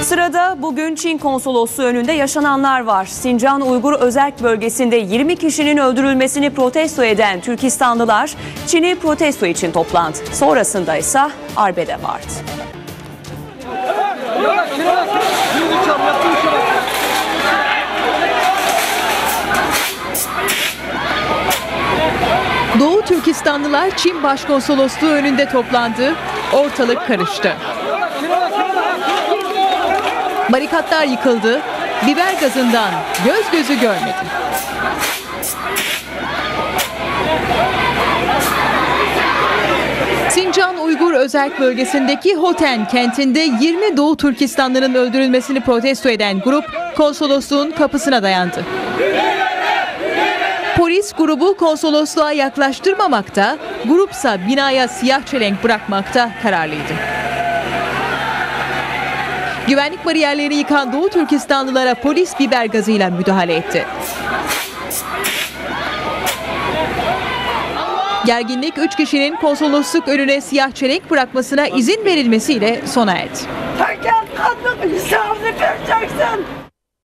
Sırada bugün Çin konsolosluğu önünde yaşananlar var. Sincan Uygur Özerk Bölgesi'nde 20 kişinin öldürülmesini protesto eden Türkistanlılar Çin'i protesto için toplandı. Sonrasında ise arbede vardı. Doğu Türkistanlılar Çin Başkonsolosluğu önünde toplandı. Ortalık karıştı. Barikatlar yıkıldı. Biber gazından göz gözü görmedi. Sincan Uygur Özerk Bölgesi'ndeki Hoten kentinde 20 Doğu Türkistanlı'nın öldürülmesini protesto eden grup konsolosluğun kapısına dayandı. Polis grubu konsolosluğa yaklaştırmamakta, grupsa binaya siyah çelenk bırakmakta kararlıydı. Güvenlik bariyerlerini yıkan Doğu Türkistanlılara polis biber gazıyla müdahale etti. Gerginlik 3 kişinin konsolosluk önüne siyah çelenk bırakmasına izin verilmesiyle sona erdi. Herkes kadın insanını kıracaksın.